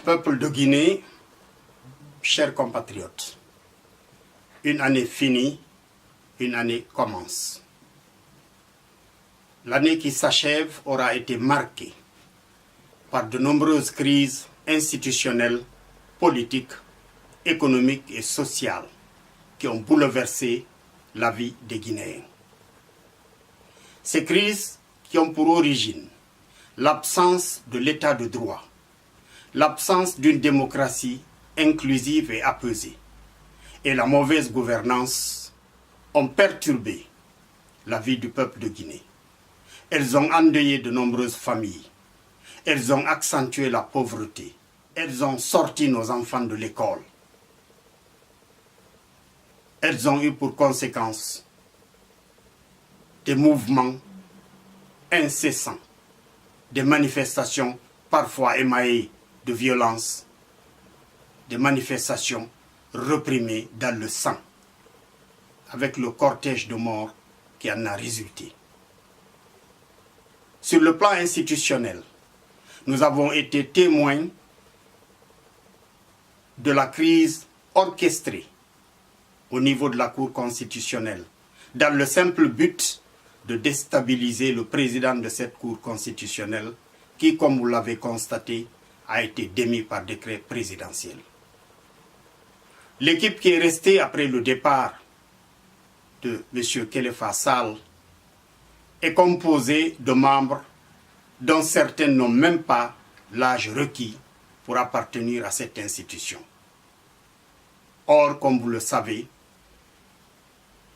Peuple de Guinée, chers compatriotes, une année finie, une année commence. L'année qui s'achève aura été marquée par de nombreuses crises institutionnelles, politiques, économiques et sociales qui ont bouleversé la vie des Guinéens. Ces crises qui ont pour origine l'absence de l'état de droit, l'absence d'une démocratie inclusive et apaisée et la mauvaise gouvernance ont perturbé la vie du peuple de Guinée. Elles ont endeuillé de nombreuses familles. Elles ont accentué la pauvreté. Elles ont sorti nos enfants de l'école. Elles ont eu pour conséquence des mouvements incessants, des manifestations parfois émaillées de violence, des manifestations réprimées dans le sang, avec le cortège de morts qui en a résulté. Sur le plan institutionnel, nous avons été témoins de la crise orchestrée au niveau de la Cour constitutionnelle, dans le simple but de déstabiliser le président de cette Cour constitutionnelle qui, comme vous l'avez constaté, a été démis par décret présidentiel. L'équipe qui est restée après le départ de M. Khalifa Sall est composée de membres dont certains n'ont même pas l'âge requis pour appartenir à cette institution. Or, comme vous le savez,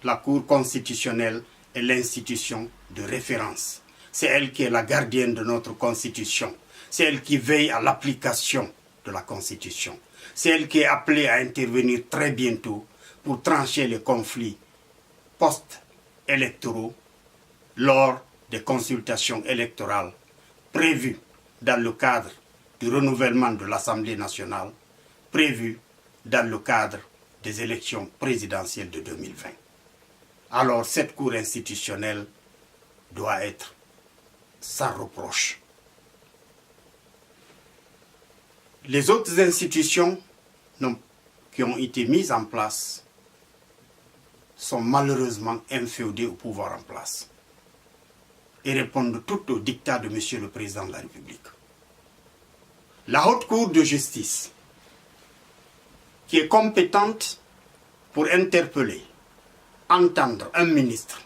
la Cour constitutionnelle est l'institution de référence. C'est elle qui est la gardienne de notre Constitution. C'est elle qui veille à l'application de la Constitution. C'est elle qui est appelée à intervenir très bientôt pour trancher les conflits post-électoraux lors des consultations électorales prévues dans le cadre du renouvellement de l'Assemblée nationale, prévues dans le cadre des élections présidentielles de 2020. Alors cette Cour institutionnelle doit être sans reproche. Les autres institutions qui ont été mises en place sont malheureusement inféodées au pouvoir en place et répondent toutes au dictat de M. le Président de la République. La Haute Cour de justice, qui est compétente pour interpeller, entendre un ministre,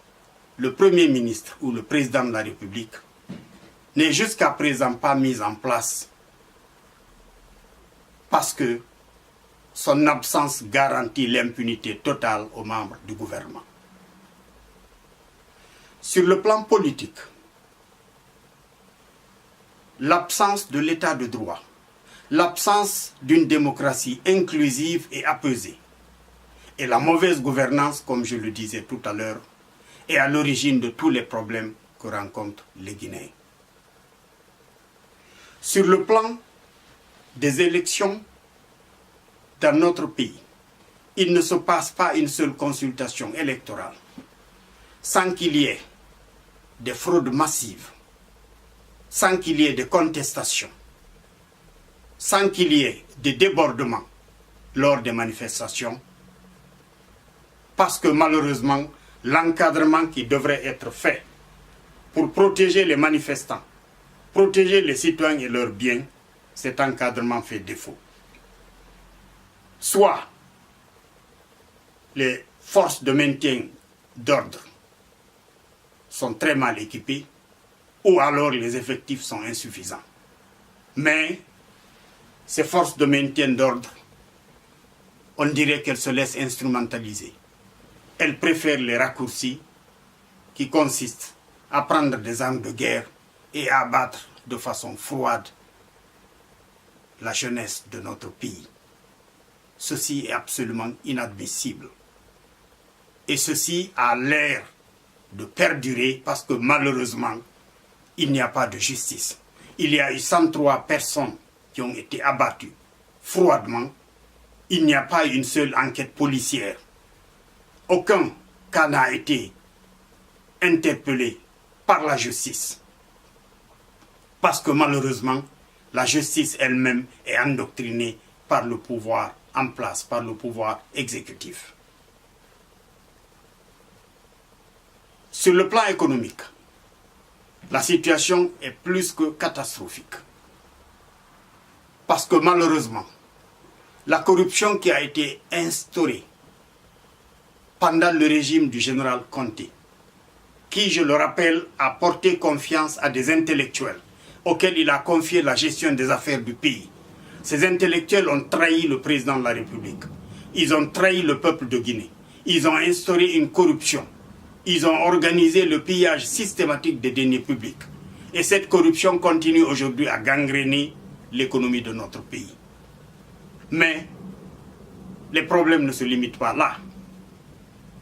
le Premier ministre ou le Président de la République, n'est jusqu'à présent pas mise en place parce que son absence garantit l'impunité totale aux membres du gouvernement. Sur le plan politique, l'absence de l'état de droit, l'absence d'une démocratie inclusive et apaisée et la mauvaise gouvernance, comme je le disais tout à l'heure, est à l'origine de tous les problèmes que rencontrent les Guinéens. Sur le plan des élections dans notre pays, il ne se passe pas une seule consultation électorale sans qu'il y ait des fraudes massives, sans qu'il y ait des contestations, sans qu'il y ait des débordements lors des manifestations, parce que malheureusement, l'encadrement qui devrait être fait pour protéger les manifestants, protéger les citoyens et leurs biens, cet encadrement fait défaut. Soit les forces de maintien d'ordre sont très mal équipées, ou alors les effectifs sont insuffisants. Mais ces forces de maintien d'ordre, on dirait qu'elles se laissent instrumentaliser. Elles préfèrent les raccourcis qui consistent à prendre des armes de guerre et à abattre de façon froide la jeunesse de notre pays. Ceci est absolument inadmissible. Et ceci a l'air de perdurer parce que malheureusement, il n'y a pas de justice. Il y a eu 103 personnes qui ont été abattues froidement. Il n'y a pas une seule enquête policière. Aucun cas n'a été interpellé par la justice. Parce que malheureusement, la justice elle-même est endoctrinée par le pouvoir en place, par le pouvoir exécutif. Sur le plan économique, la situation est plus que catastrophique. Parce que malheureusement, la corruption qui a été instaurée pendant le régime du général Conté, qui, je le rappelle, a porté confiance à des intellectuels auxquels il a confié la gestion des affaires du pays. Ces intellectuels ont trahi le président de la République. Ils ont trahi le peuple de Guinée. Ils ont instauré une corruption. Ils ont organisé le pillage systématique des deniers publics. Et cette corruption continue aujourd'hui à gangréner l'économie de notre pays. Mais les problèmes ne se limitent pas là.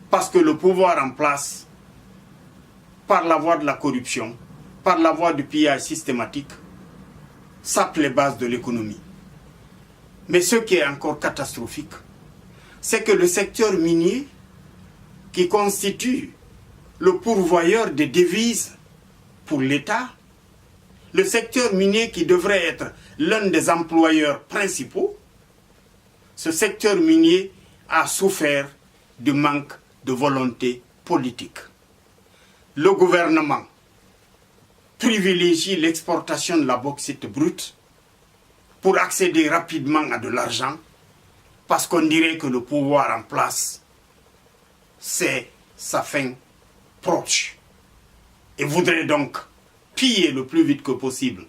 Parce que le pouvoir en place, par la voie de la corruption, par la voie du pillage systématique, sape les bases de l'économie. Mais ce qui est encore catastrophique, c'est que le secteur minier, qui constitue le pourvoyeur des devises pour l'État, le secteur minier qui devrait être l'un des employeurs principaux, ce secteur minier a souffert du manque de volonté politique. Le gouvernement privilégie l'exportation de la bauxite brute pour accéder rapidement à de l'argent, parce qu'on dirait que le pouvoir en place, c'est sa fin proche. Et voudrait donc piller le plus vite que possible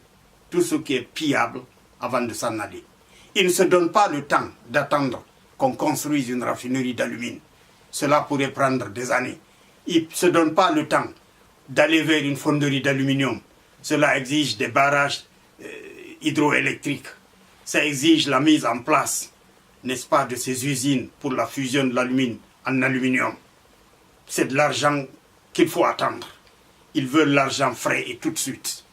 tout ce qui est pillable avant de s'en aller. Il ne se donne pas le temps d'attendre qu'on construise une raffinerie d'alumine. Cela pourrait prendre des années. Il ne se donne pas le temps d'aller vers une fonderie d'aluminium. Cela exige des barrages hydroélectriques. Ça exige la mise en place, n'est-ce pas, de ces usines pour la fusion de l'alumine en aluminium. C'est de l'argent qu'il faut attendre. Ils veulent l'argent frais et tout de suite,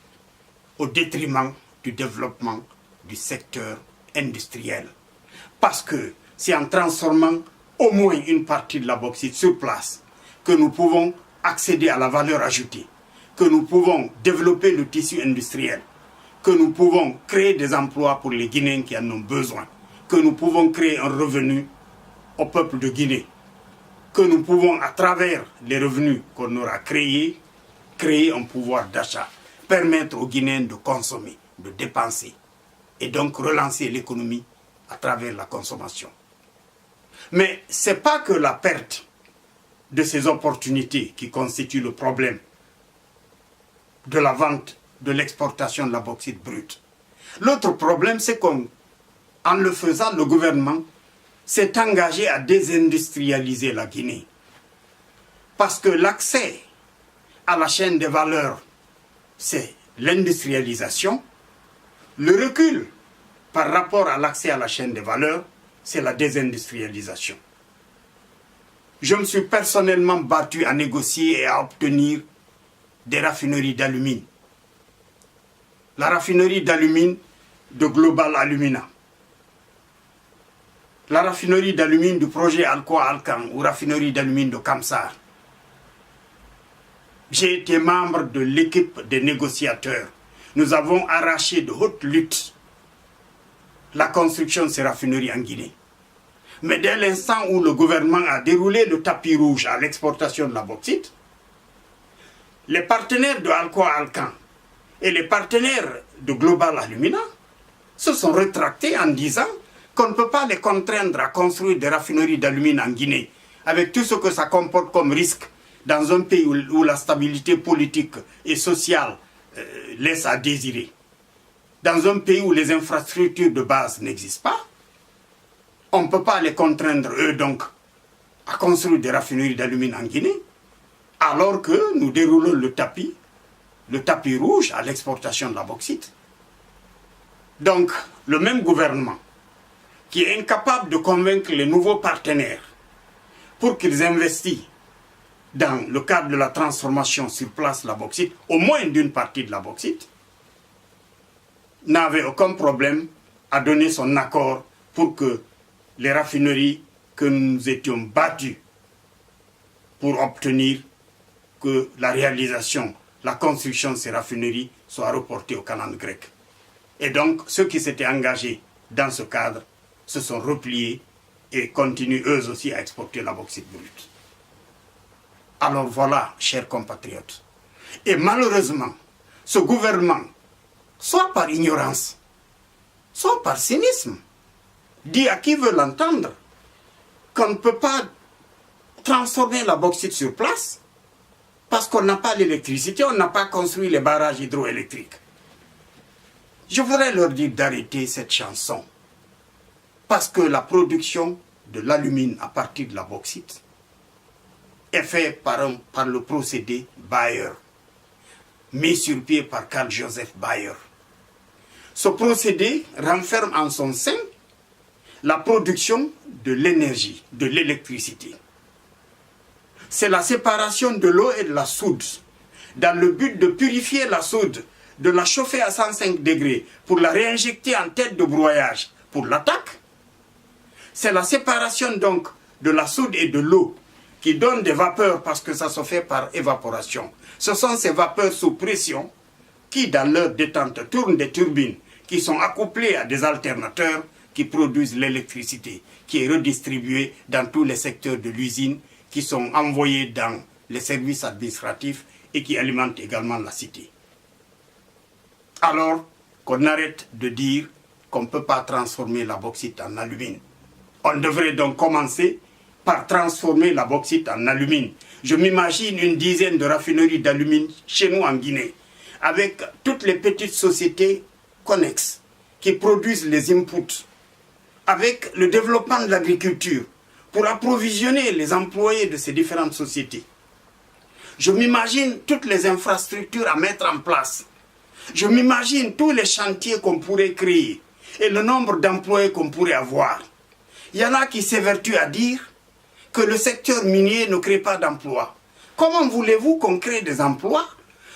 au détriment du développement du secteur industriel. Parce que c'est en transformant au moins une partie de la bauxite sur place que nous pouvons accéder à la valeur ajoutée, que nous pouvons développer le tissu industriel, que nous pouvons créer des emplois pour les Guinéens qui en ont besoin, que nous pouvons créer un revenu au peuple de Guinée, que nous pouvons, à travers les revenus qu'on aura créés, créer un pouvoir d'achat, permettre aux Guinéens de consommer, de dépenser, et donc relancer l'économie à travers la consommation. Mais ce n'est pas que la perte de ces opportunités qui constituent le problème de la vente, de l'exportation de la bauxite brute. L'autre problème, c'est qu'en le faisant, le gouvernement s'est engagé à désindustrialiser la Guinée. Parce que l'accès à la chaîne des valeurs, c'est l'industrialisation. Le recul par rapport à l'accès à la chaîne des valeurs, c'est la désindustrialisation. Je me suis personnellement battu à négocier et à obtenir des raffineries d'alumine. La raffinerie d'alumine de Global Alumina. La raffinerie d'alumine du projet Alcoa-Alcan ou raffinerie d'alumine de Kamsar. J'ai été membre de l'équipe des négociateurs. Nous avons arraché de haute lutte la construction de ces raffineries en Guinée. Mais dès l'instant où le gouvernement a déroulé le tapis rouge à l'exportation de la bauxite, les partenaires de Alcoa-Alcan et les partenaires de Global Alumina se sont rétractés en disant qu'on ne peut pas les contraindre à construire des raffineries d'alumine en Guinée, avec tout ce que ça comporte comme risque dans un pays où la stabilité politique et sociale laisse à désirer. Dans un pays où les infrastructures de base n'existent pas, on ne peut pas les contraindre, eux donc, à construire des raffineries d'alumine en Guinée, alors que nous déroulons le tapis rouge à l'exportation de la bauxite. Donc, le même gouvernement qui est incapable de convaincre les nouveaux partenaires pour qu'ils investissent dans le cadre de la transformation sur place de la bauxite, au moins d'une partie de la bauxite, n'avait aucun problème à donner son accord pour que les raffineries que nous étions battus pour obtenir que la réalisation, la construction de ces raffineries soit reportée aux calendes grecques. Et donc, ceux qui s'étaient engagés dans ce cadre se sont repliés et continuent eux aussi à exporter la bauxite brute. Alors voilà, chers compatriotes. Et malheureusement, ce gouvernement, soit par ignorance, soit par cynisme, dit à qui veut l'entendre qu'on ne peut pas transformer la bauxite sur place parce qu'on n'a pas l'électricité, on n'a pas construit les barrages hydroélectriques. Je voudrais leur dire d'arrêter cette chanson parce que la production de l'alumine à partir de la bauxite est faite par le procédé Bayer, mis sur pied par Carl Joseph Bayer. Ce procédé renferme en son sein la production de l'énergie, de l'électricité. C'est la séparation de l'eau et de la soude, dans le but de purifier la soude, de la chauffer à 105 degrés pour la réinjecter en tête de broyage pour l'attaque. C'est la séparation donc de la soude et de l'eau qui donne des vapeurs parce que ça se fait par évaporation. Ce sont ces vapeurs sous pression qui, dans leur détente, tournent des turbines qui sont accouplées à des alternateurs qui produisent l'électricité, qui est redistribuée dans tous les secteurs de l'usine, qui sont envoyés dans les services administratifs et qui alimentent également la cité. Alors qu'on arrête de dire qu'on ne peut pas transformer la bauxite en alumine. On devrait donc commencer par transformer la bauxite en alumine. Je m'imagine une dizaine de raffineries d'alumine chez nous en Guinée, avec toutes les petites sociétés connexes qui produisent les inputs, avec le développement de l'agriculture, pour approvisionner les employés de ces différentes sociétés. Je m'imagine toutes les infrastructures à mettre en place. Je m'imagine tous les chantiers qu'on pourrait créer et le nombre d'employés qu'on pourrait avoir. Il y en a qui s'évertuent à dire que le secteur minier ne crée pas d'emplois. Comment voulez-vous qu'on crée des emplois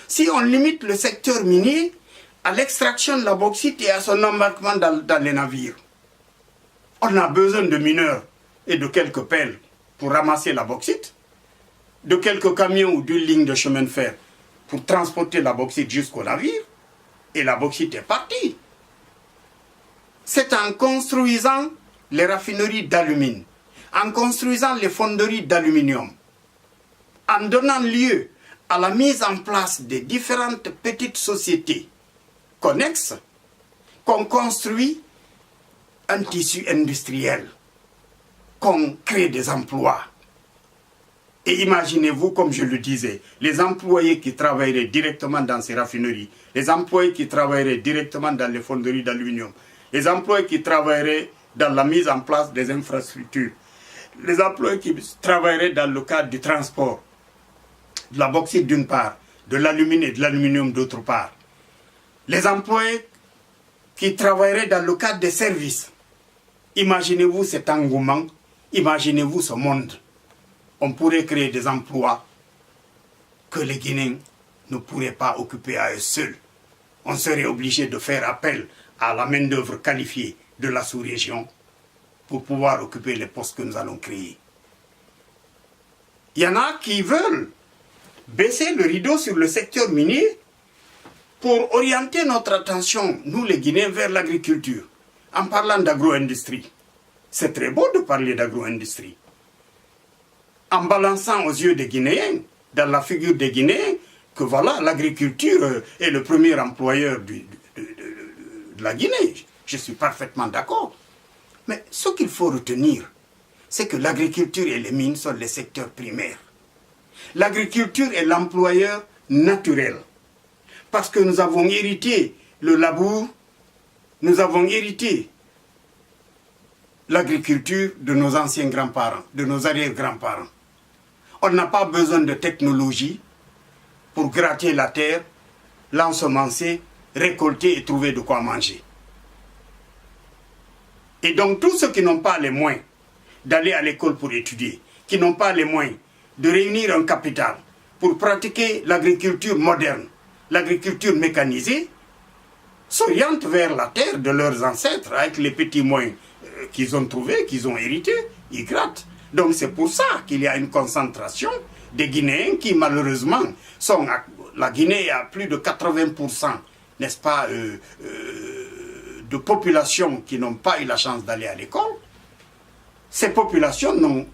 si on limite le secteur minier à l'extraction de la bauxite et à son embarquement dans les navires? On a besoin de mineurs et de quelques pelles pour ramasser la bauxite, de quelques camions ou d'une ligne de chemin de fer pour transporter la bauxite jusqu'au navire, et la bauxite est partie. C'est en construisant les raffineries d'alumine, en construisant les fonderies d'aluminium, en donnant lieu à la mise en place des différentes petites sociétés connexes, qu'on construit un tissu industriel, qu'on crée des emplois. Et imaginez-vous, comme je le disais, les employés qui travailleraient directement dans ces raffineries, les employés qui travailleraient directement dans les fonderies d'aluminium, les employés qui travailleraient dans la mise en place des infrastructures, les employés qui travailleraient dans le cadre du transport, de la bauxite d'une part, de l'alumine et de l'aluminium d'autre part, les employés qui travailleraient dans le cadre des services. Imaginez-vous cet engouement, imaginez-vous ce monde. On pourrait créer des emplois que les Guinéens ne pourraient pas occuper à eux seuls. On serait obligé de faire appel à la main-d'œuvre qualifiée de la sous-région pour pouvoir occuper les postes que nous allons créer. Il y en a qui veulent baisser le rideau sur le secteur minier pour orienter notre attention, nous les Guinéens, vers l'agriculture, en parlant d'agro-industrie. C'est très beau de parler d'agro-industrie. En balançant aux yeux des Guinéens, dans la figure des Guinéens, que voilà, l'agriculture est le premier employeur de la Guinée. Je suis parfaitement d'accord. Mais ce qu'il faut retenir, c'est que l'agriculture et les mines sont les secteurs primaires. L'agriculture est l'employeur naturel. Parce que nous avons hérité le labour, nous avons hérité l'agriculture de nos anciens grands-parents, de nos arrière-grands-parents. On n'a pas besoin de technologie pour gratter la terre, l'ensemencer, récolter et trouver de quoi manger. Et donc tous ceux qui n'ont pas les moyens d'aller à l'école pour étudier, qui n'ont pas les moyens de réunir un capital pour pratiquer l'agriculture moderne, l'agriculture mécanisée, s'orientent vers la terre de leurs ancêtres avec les petits moyens qu'ils ont trouvés, qu'ils ont hérités, ils grattent. Donc c'est pour ça qu'il y a une concentration des Guinéens qui malheureusement sont... La Guinée a plus de 80%, n'est-ce pas, de populations qui n'ont pas eu la chance d'aller à l'école, ces populations n'ont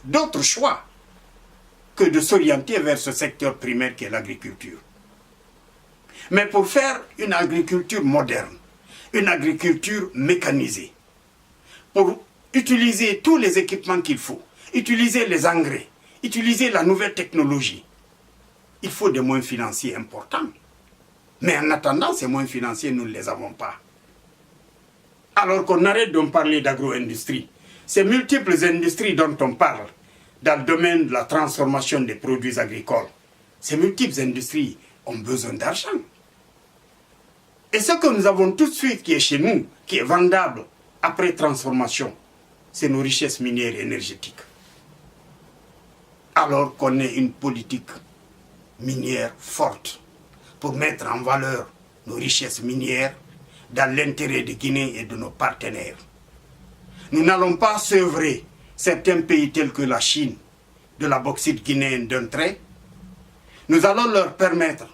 d'autre choix que de s'orienter vers ce secteur primaire qui est l'agriculture. Mais pour faire une agriculture moderne, une agriculture mécanisée, pour utiliser tous les équipements qu'il faut, utiliser les engrais, utiliser la nouvelle technologie, il faut des moyens financiers importants. Mais en attendant, ces moyens financiers, nous ne les avons pas. Alors qu'on arrête de parler d'agro-industrie, ces multiples industries dont on parle dans le domaine de la transformation des produits agricoles, ces multiples industries ont besoin d'argent. Et ce que nous avons tout de suite qui est chez nous, qui est vendable après transformation, c'est nos richesses minières et énergétiques. Alors qu'on ait une politique minière forte pour mettre en valeur nos richesses minières dans l'intérêt de Guinée et de nos partenaires. Nous n'allons pas sevrer certains pays tels que la Chine de la bauxite guinéenne d'un trait. Nous allons leur permettre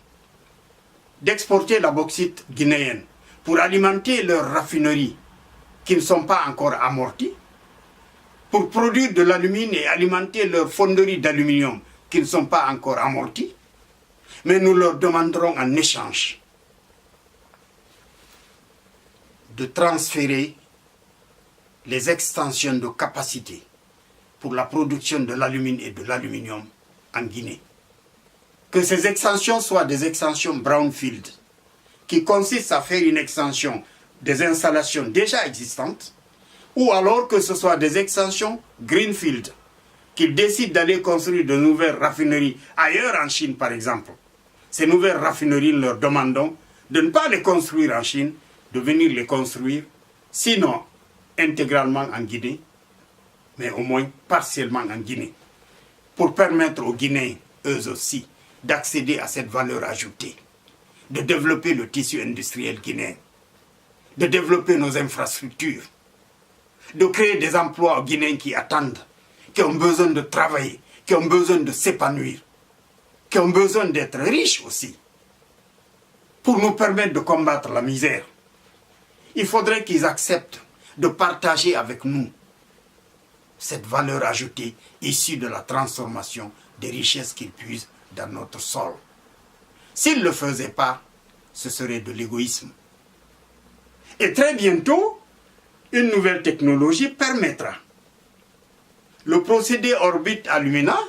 d'exporter la bauxite guinéenne pour alimenter leurs raffineries qui ne sont pas encore amorties, pour produire de l'alumine et alimenter leurs fonderies d'aluminium qui ne sont pas encore amorties. Mais nous leur demanderons en échange de transférer les extensions de capacité pour la production de l'alumine et de l'aluminium en Guinée. Que ces extensions soient des extensions brownfield, qui consistent à faire une extension des installations déjà existantes, ou alors que ce soit des extensions greenfield, qu'ils décident d'aller construire de nouvelles raffineries ailleurs en Chine par exemple. Ces nouvelles raffineries, nous leur demandons de ne pas les construire en Chine, de venir les construire, sinon intégralement en Guinée, mais au moins partiellement en Guinée, pour permettre aux Guinéens, eux aussi, d'accéder à cette valeur ajoutée, de développer le tissu industriel guinéen, de développer nos infrastructures, de créer des emplois aux Guinéens qui attendent, qui ont besoin de travailler, qui ont besoin de s'épanouir, qui ont besoin d'être riches aussi, pour nous permettre de combattre la misère. Il faudrait qu'ils acceptent de partager avec nous cette valeur ajoutée issue de la transformation des richesses qu'ils puisent dans notre sol. S'ils ne le faisaient pas, ce serait de l'égoïsme. Et très bientôt, une nouvelle technologie permettra. Le procédé Orbit Alumina,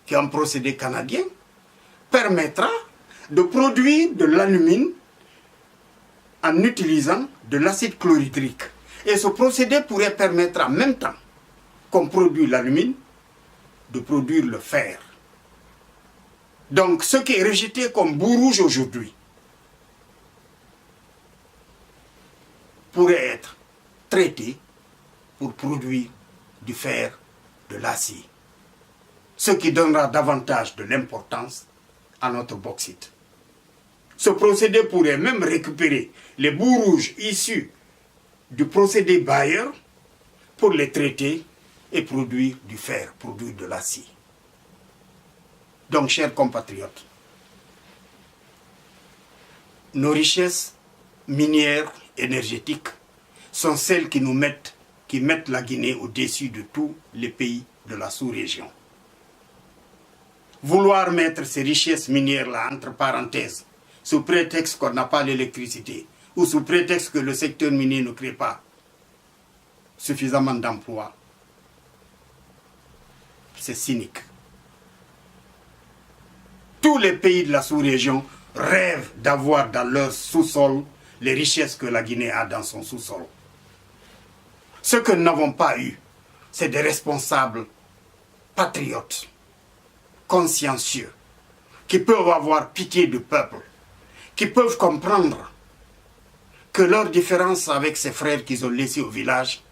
qui est un procédé canadien, permettra de produire de l'alumine en utilisant de l'acide chlorhydrique. Et ce procédé pourrait permettre en même temps qu'on produit l'alumine, de produire le fer. Donc ce qui est rejeté comme boue rouge aujourd'hui pourrait être traité pour produire du fer, de l'acier. Ce qui donnera davantage de l'importance à notre bauxite. Ce procédé pourrait même récupérer les boues rouges issues du procédé Bayer pour les traiter et produire du fer, produire de l'acier. Donc, chers compatriotes, nos richesses minières, énergétiques, sont celles qui mettent la Guinée au-dessus de tous les pays de la sous-région. Vouloir mettre ces richesses minières-là entre parenthèses, sous prétexte qu'on n'a pas l'électricité, ou sous prétexte que le secteur minier ne crée pas suffisamment d'emplois, c'est cynique. Tous les pays de la sous-région rêvent d'avoir dans leur sous-sol les richesses que la Guinée a dans son sous-sol. Ce que nous n'avons pas eu, c'est des responsables patriotes, consciencieux, qui peuvent avoir pitié du peuple, qui peuvent comprendre que leur différence avec ces frères qu'ils ont laissés au village,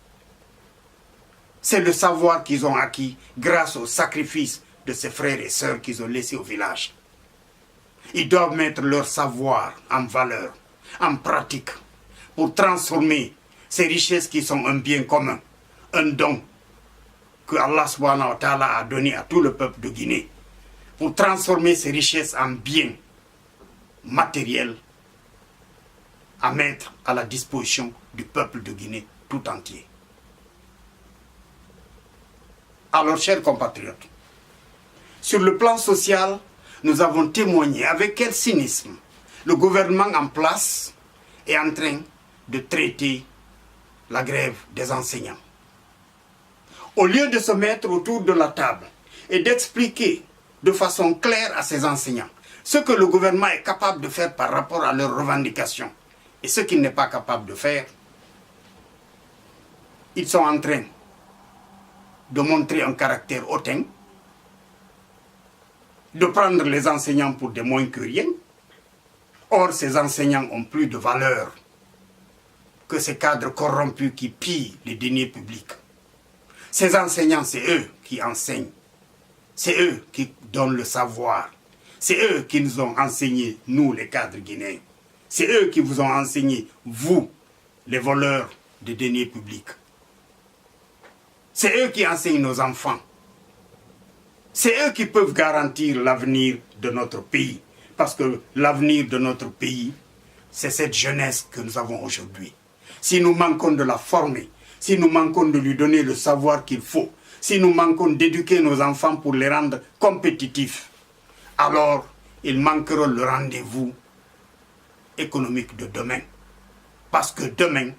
c'est le savoir qu'ils ont acquis grâce au sacrifice de ces frères et sœurs qu'ils ont laissés au village. Ils doivent mettre leur savoir en valeur, en pratique, pour transformer ces richesses qui sont un bien commun, un don que Allah subhanahu wa ta'ala a donné à tout le peuple de Guinée, pour transformer ces richesses en biens matériels à mettre à la disposition du peuple de Guinée tout entier. Alors, chers compatriotes, sur le plan social, nous avons témoigné avec quel cynisme le gouvernement en place est en train de traiter la grève des enseignants. Au lieu de se mettre autour de la table et d'expliquer de façon claire à ces enseignants ce que le gouvernement est capable de faire par rapport à leurs revendications et ce qu'il n'est pas capable de faire, ils sont en train de montrer un caractère hautain, de prendre les enseignants pour des moins que rien. Or, ces enseignants ont plus de valeur que ces cadres corrompus qui pillent les deniers publics. Ces enseignants, c'est eux qui enseignent. C'est eux qui donnent le savoir. C'est eux qui nous ont enseigné, nous, les cadres guinéens. C'est eux qui vous ont enseigné, vous, les voleurs de deniers publics. C'est eux qui enseignent nos enfants. C'est eux qui peuvent garantir l'avenir de notre pays. Parce que l'avenir de notre pays, c'est cette jeunesse que nous avons aujourd'hui. Si nous manquons de la former, si nous manquons de lui donner le savoir qu'il faut, si nous manquons d'éduquer nos enfants pour les rendre compétitifs, alors ils manqueront le rendez-vous économique de demain. Parce que demain,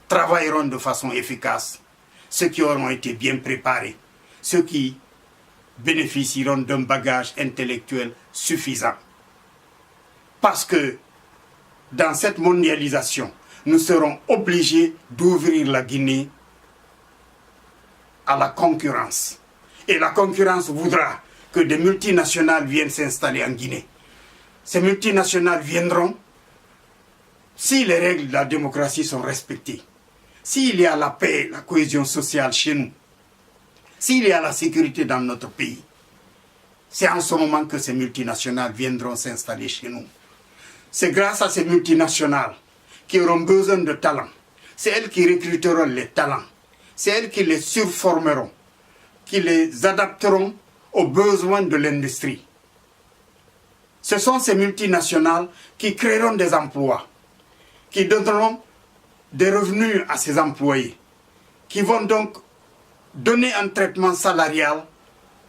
travailleront de façon efficace ceux qui auront été bien préparés, ceux qui bénéficieront d'un bagage intellectuel suffisant. Parce que dans cette mondialisation, nous serons obligés d'ouvrir la Guinée à la concurrence. Et la concurrence voudra que des multinationales viennent s'installer en Guinée. Ces multinationales viendront si les règles de la démocratie sont respectées, s'il y a la paix, la cohésion sociale chez nous, s'il y a la sécurité dans notre pays. C'est en ce moment que ces multinationales viendront s'installer chez nous. C'est grâce à ces multinationales qui auront besoin de talents. C'est elles qui recruteront les talents. C'est elles qui les surformeront, qui les adapteront aux besoins de l'industrie. Ce sont ces multinationales qui créeront des emplois, qui donneront des revenus à ces employés, qui vont donc donner un traitement salarial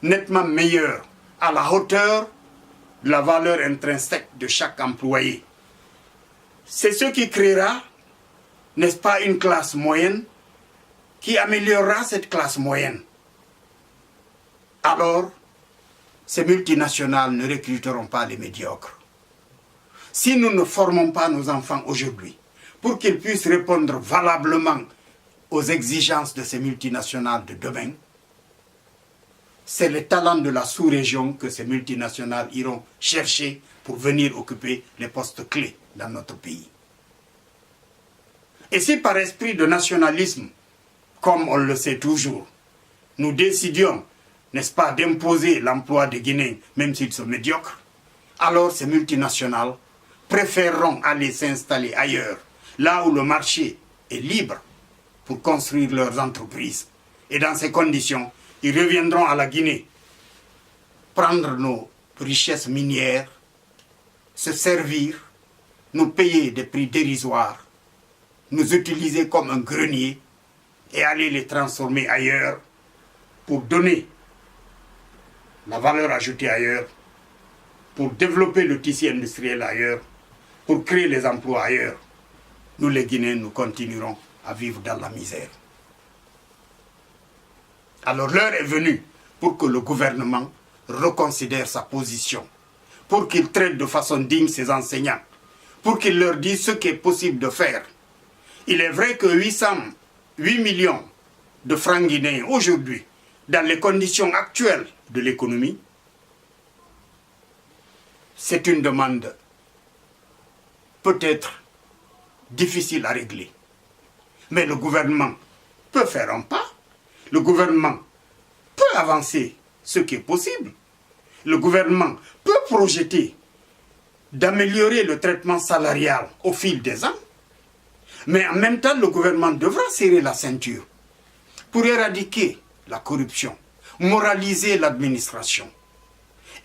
nettement meilleur, à la hauteur de la valeur intrinsèque de chaque employé. C'est ce qui créera, n'est-ce pas, une classe moyenne qui améliorera cette classe moyenne. Alors, ces multinationales ne recruteront pas les médiocres. Si nous ne formons pas nos enfants aujourd'hui pour qu'ils puissent répondre valablement aux exigences de ces multinationales de demain, c'est les talents de la sous-région que ces multinationales iront chercher pour venir occuper les postes clés dans notre pays. Et si par esprit de nationalisme, comme on le sait toujours, nous décidions, n'est-ce pas, d'imposer l'emploi des Guinéens, même s'ils sont médiocres, alors ces multinationales préféreront aller s'installer ailleurs, là où le marché est libre, pour construire leurs entreprises. Et dans ces conditions, ils reviendront à la Guinée, prendre nos richesses minières, se servir, nous payer des prix dérisoires, nous utiliser comme un grenier et aller les transformer ailleurs pour donner la valeur ajoutée ailleurs, pour développer le tissu industriel ailleurs, pour créer les emplois ailleurs. Nous les Guinéens, nous continuerons à vivre dans la misère. Alors l'heure est venue pour que le gouvernement reconsidère sa position, pour qu'il traite de façon digne ses enseignants, pour qu'il leur dise ce qui est possible de faire. Il est vrai que 8 millions de francs guinéens aujourd'hui, dans les conditions actuelles de l'économie, c'est une demande peut-être difficile à régler. Mais le gouvernement peut faire un pas. Le gouvernement peut avancer ce qui est possible. Le gouvernement peut projeter d'améliorer le traitement salarial au fil des ans. Mais en même temps, le gouvernement devra serrer la ceinture pour éradiquer la corruption, moraliser l'administration,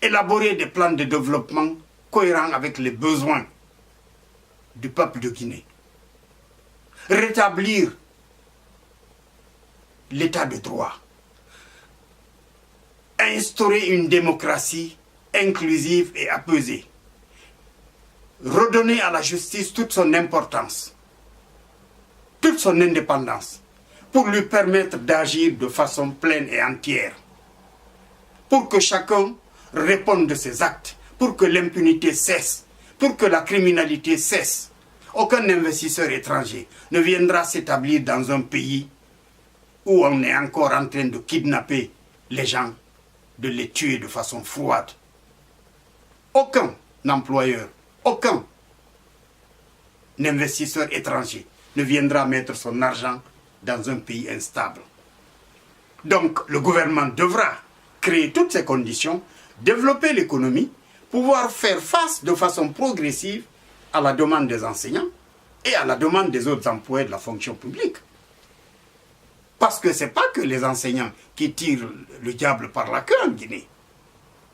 élaborer des plans de développement cohérents avec les besoins du peuple de Guinée. Rétablir l'état de droit. Instaurer une démocratie inclusive et apaisée. Redonner à la justice toute son importance, toute son indépendance, pour lui permettre d'agir de façon pleine et entière. Pour que chacun réponde de ses actes, pour que l'impunité cesse, pour que la criminalité cesse. Aucun investisseur étranger ne viendra s'établir dans un pays où on est encore en train de kidnapper les gens, de les tuer de façon froide. Aucun employeur, aucun investisseur étranger ne viendra mettre son argent dans un pays instable. Donc, le gouvernement devra créer toutes ces conditions, développer l'économie, pouvoir faire face de façon progressive à la demande des enseignants et à la demande des autres employés de la fonction publique. Parce que ce n'est pas que les enseignants qui tirent le diable par la queue en Guinée.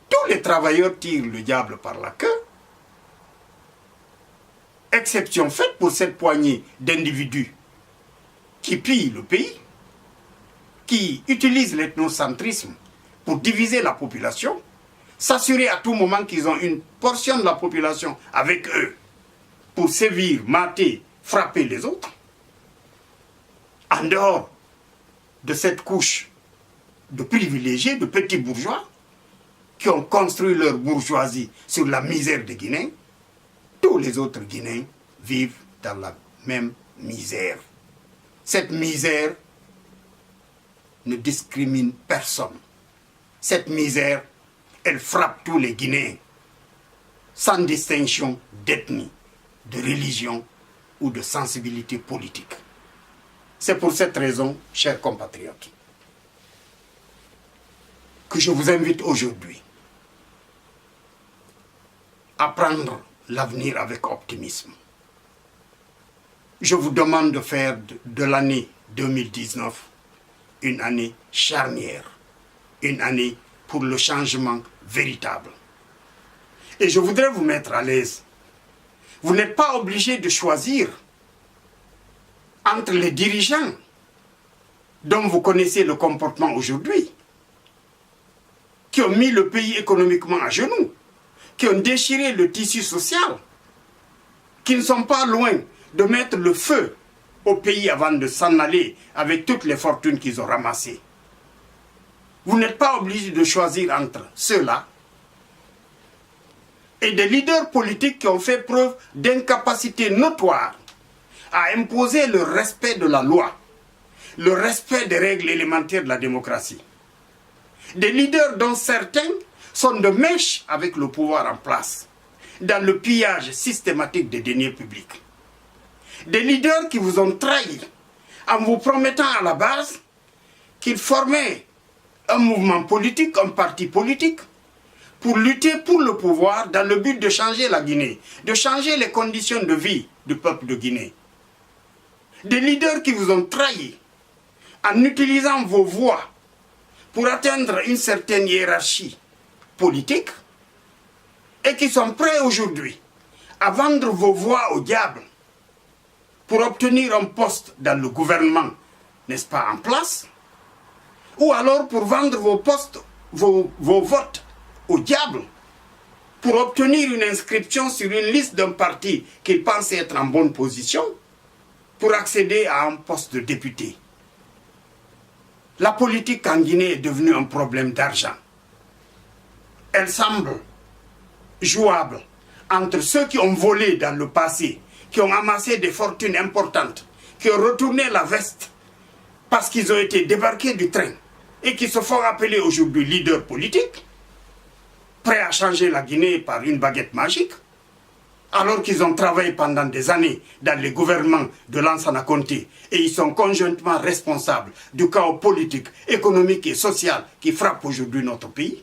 Tous les travailleurs tirent le diable par la queue. Exception faite pour cette poignée d'individus qui pillent le pays, qui utilisent l'ethnocentrisme pour diviser la population, s'assurer à tout moment qu'ils ont une portion de la population avec eux pour sévir, mater, frapper les autres. En dehors de cette couche de privilégiés, de petits bourgeois, qui ont construit leur bourgeoisie sur la misère des Guinéens, tous les autres Guinéens vivent dans la même misère. Cette misère ne discrimine personne. Cette misère, elle frappe tous les Guinéens, sans distinction d'ethnie, de religion ou de sensibilité politique. C'est pour cette raison, chers compatriotes, que je vous invite aujourd'hui à prendre l'avenir avec optimisme. Je vous demande de faire de l'année 2019 une année charnière, une année pour le changement véritable. Et je voudrais vous mettre à l'aise. Vous n'êtes pas obligé de choisir entre les dirigeants dont vous connaissez le comportement aujourd'hui, qui ont mis le pays économiquement à genoux, qui ont déchiré le tissu social, qui ne sont pas loin de mettre le feu au pays avant de s'en aller avec toutes les fortunes qu'ils ont ramassées. Vous n'êtes pas obligé de choisir entre ceux-là et des leaders politiques qui ont fait preuve d'incapacité notoire à imposer le respect de la loi, le respect des règles élémentaires de la démocratie. Des leaders dont certains sont de mèche avec le pouvoir en place, dans le pillage systématique des deniers publics. Des leaders qui vous ont trahi en vous promettant à la base qu'ils formaient un mouvement politique, un parti politique, pour lutter pour le pouvoir dans le but de changer la Guinée, de changer les conditions de vie du peuple de Guinée. Des leaders qui vous ont trahi en utilisant vos voix pour atteindre une certaine hiérarchie politique et qui sont prêts aujourd'hui à vendre vos voix au diable pour obtenir un poste dans le gouvernement, n'est-ce pas, en place, ou alors pour vendre vos postes, vos votes au diable, pour obtenir une inscription sur une liste d'un parti qu'ils pensent être en bonne position, pour accéder à un poste de député. La politique en Guinée est devenue un problème d'argent. Elle semble jouable entre ceux qui ont volé dans le passé, qui ont amassé des fortunes importantes, qui ont retourné la veste parce qu'ils ont été débarqués du train et qui se font appeler aujourd'hui leaders politiques, prêts à changer la Guinée par une baguette magique, alors qu'ils ont travaillé pendant des années dans les gouvernements de Lansana Conté et ils sont conjointement responsables du chaos politique, économique et social qui frappe aujourd'hui notre pays.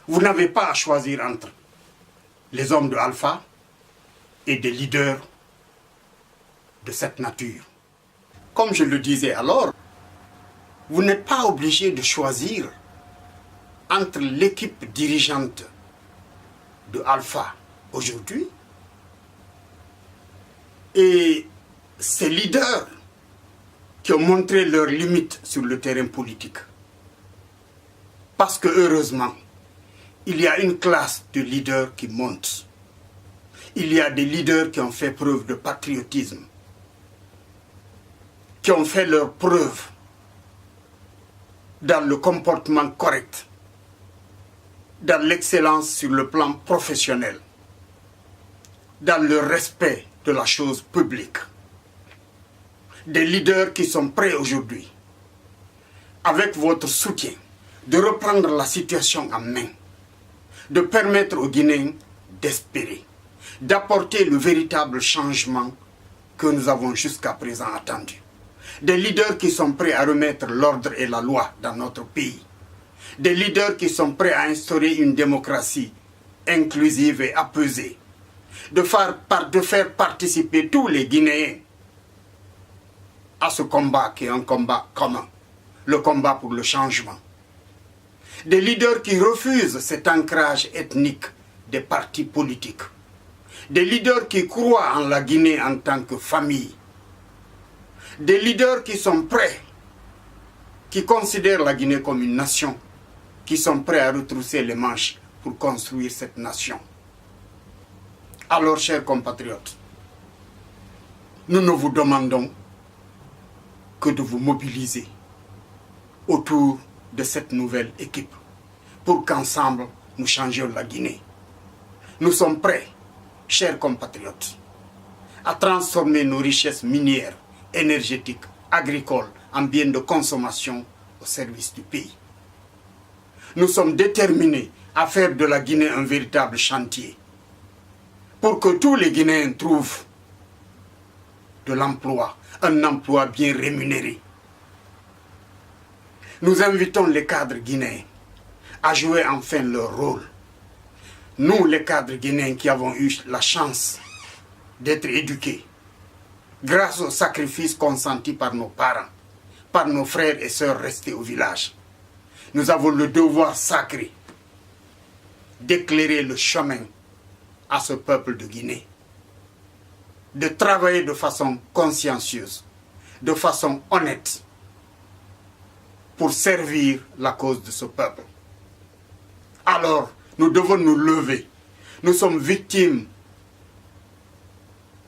Vous n'avez pas à choisir entre les hommes de Alpha et des leaders de cette nature. Comme je le disais alors, vous n'êtes pas obligé de choisir entre l'équipe dirigeante de Alpha aujourd'hui Et ces leaders qui ont montré leurs limites sur le terrain politique. Parce que heureusement, il y a une classe de leaders qui monte. Il y a des leaders qui ont fait preuve de patriotisme, qui ont fait leur preuve dans le comportement correct, dans l'excellence sur le plan professionnel, dans le respect de la chose publique. Des leaders qui sont prêts aujourd'hui, avec votre soutien, de reprendre la situation en main, de permettre aux Guinéens d'espérer, d'apporter le véritable changement que nous avons jusqu'à présent attendu. Des leaders qui sont prêts à remettre l'ordre et la loi dans notre pays. Des leaders qui sont prêts à instaurer une démocratie inclusive et apaisée. De faire participer tous les Guinéens à ce combat qui est un combat commun, le combat pour le changement. Des leaders qui refusent cet ancrage ethnique des partis politiques. Des leaders qui croient en la Guinée en tant que famille. Des leaders qui sont prêts, qui considèrent la Guinée comme une nation, qui sont prêts à retrousser les manches pour construire cette nation. Alors, chers compatriotes, nous ne vous demandons que de vous mobiliser autour de cette nouvelle équipe pour qu'ensemble nous changions la Guinée. Nous sommes prêts, chers compatriotes, à transformer nos richesses minières, énergétiques, agricoles en biens de consommation au service du pays. Nous sommes déterminés à faire de la Guinée un véritable chantier pour que tous les Guinéens trouvent de l'emploi, un emploi bien rémunéré. Nous invitons les cadres guinéens à jouer enfin leur rôle. Nous, les cadres guinéens qui avons eu la chance d'être éduqués, grâce aux sacrifices consentis par nos parents, par nos frères et sœurs restés au village, nous avons le devoir sacré d'éclairer le chemin à ce peuple de Guinée, de travailler de façon consciencieuse, de façon honnête, pour servir la cause de ce peuple. Alors, nous devons nous lever. Nous sommes victimes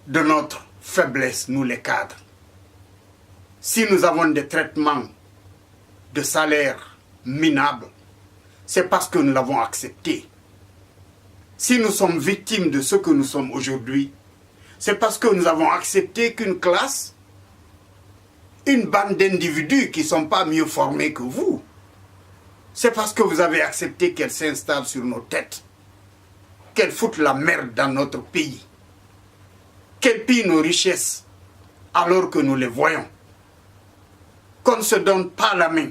de notre faiblesse, nous les cadres. Si nous avons des traitements de salaire minables, c'est parce que nous l'avons accepté. Si nous sommes victimes de ce que nous sommes aujourd'hui, c'est parce que nous avons accepté qu'une classe, une bande d'individus qui ne sont pas mieux formés que vous, c'est parce que vous avez accepté qu'elle s'installe sur nos têtes, qu'elle foute la merde dans notre pays, qu'elle pille nos richesses alors que nous les voyons, qu'on ne se donne pas la main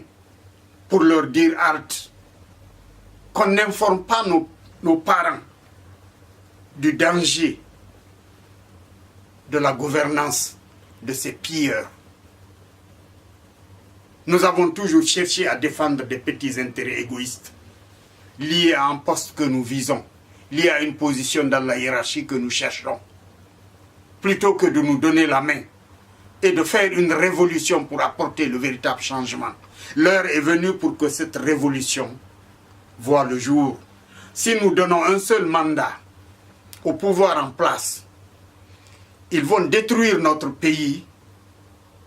pour leur dire halte, qu'on n'informe pas nos parents du danger de la gouvernance de ces pilleurs. Nous avons toujours cherché à défendre des petits intérêts égoïstes, liés à un poste que nous visons, liés à une position dans la hiérarchie que nous cherchons, plutôt que de nous donner la main et de faire une révolution pour apporter le véritable changement. L'heure est venue pour que cette révolution voit le jour. Si nous donnons un seul mandat au pouvoir en place, ils vont détruire notre pays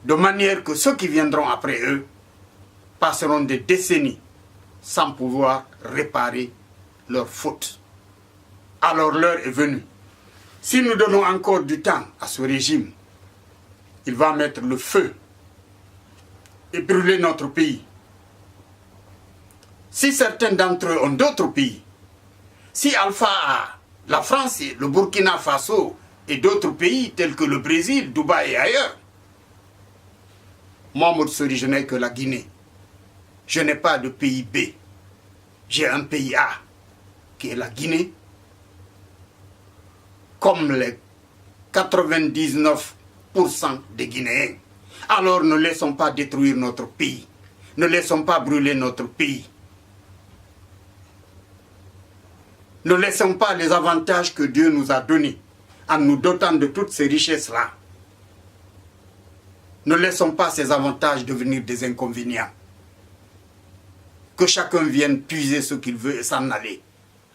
de manière que ceux qui viendront après eux passeront des décennies sans pouvoir réparer leurs fautes. Alors l'heure est venue. Si nous donnons encore du temps à ce régime, il va mettre le feu et brûler notre pays. Si certains d'entre eux ont d'autres pays, si Alpha a la France, le Burkina Faso et d'autres pays tels que le Brésil, Dubaï et ailleurs, moi, Motsori, je n'ai que la Guinée. Je n'ai pas de pays B. J'ai un pays A, qui est la Guinée. Comme les 99% des Guinéens. Alors ne laissons pas détruire notre pays. Ne laissons pas brûler notre pays. Ne laissons pas les avantages que Dieu nous a donnés en nous dotant de toutes ces richesses-là Ne laissons pas ces avantages devenir des inconvénients. Que chacun vienne puiser ce qu'il veut et s'en aller,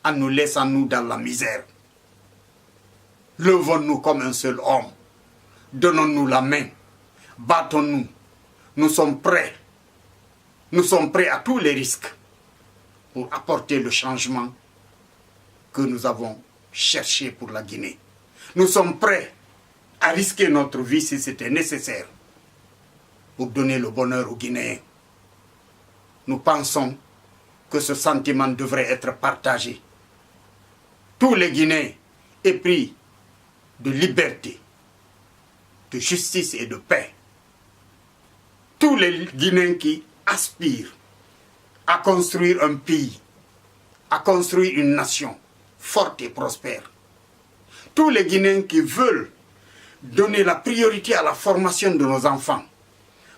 en nous laissant nous dans la misère. Levons-nous comme un seul homme. Donnons-nous la main. Battons-nous. Nous sommes prêts. Nous sommes prêts à tous les risques pour apporter le changement que nous avons cherché pour la Guinée. Nous sommes prêts à risquer notre vie si c'était nécessaire pour donner le bonheur aux Guinéens. Nous pensons que ce sentiment devrait être partagé. Tous les Guinéens épris de liberté, de justice et de paix. Tous les Guinéens qui aspirent à construire un pays, à construire une nation forte et prospère. Tous les Guinéens qui veulent donner la priorité à la formation de nos enfants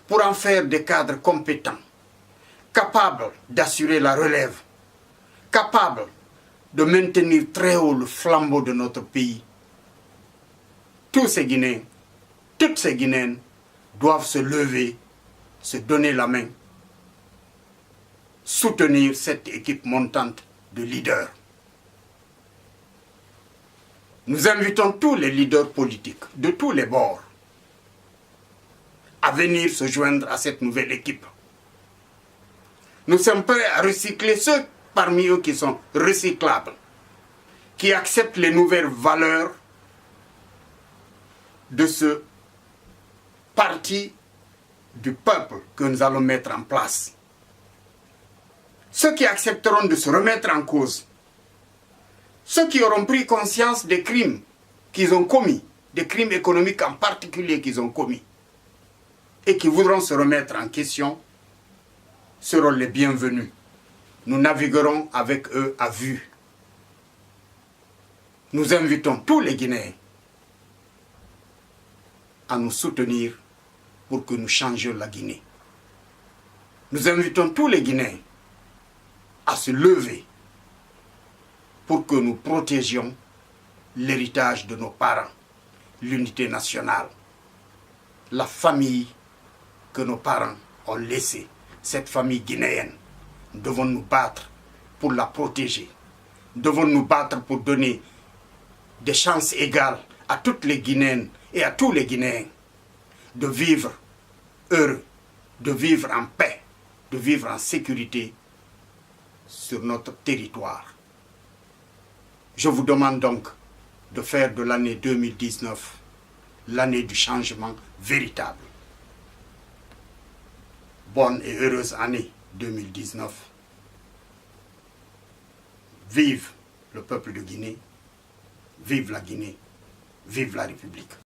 pour en faire des cadres compétents, capables d'assurer la relève, capables de maintenir très haut le flambeau de notre pays. Tous ces Guinéens, toutes ces Guinéennes doivent se lever, se donner la main, soutenir cette équipe montante de leaders. Nous invitons tous les leaders politiques de tous les bords à venir se joindre à cette nouvelle équipe. Nous sommes prêts à recycler ceux parmi eux qui sont recyclables, qui acceptent les nouvelles valeurs de ce parti du peuple que nous allons mettre en place. Ceux qui accepteront de se remettre en cause, ceux qui auront pris conscience des crimes qu'ils ont commis, des crimes économiques en particulier qu'ils ont commis, et qui voudront se remettre en question, seront les bienvenus. Nous naviguerons avec eux à vue. Nous invitons tous les Guinéens à nous soutenir pour que nous changions la Guinée. Nous invitons tous les Guinéens à se lever pour que nous protégions l'héritage de nos parents, l'unité nationale, la famille que nos parents ont laissée, cette famille guinéenne. Nous devons nous battre pour la protéger. Nous devons nous battre pour donner des chances égales à toutes les Guinéennes et à tous les Guinéens de vivre heureux, de vivre en paix, de vivre en sécurité sur notre territoire. Je vous demande donc de faire de l'année 2019 l'année du changement véritable. Bonne et heureuse année 2019. Vive le peuple de Guinée, vive la Guinée, vive la République.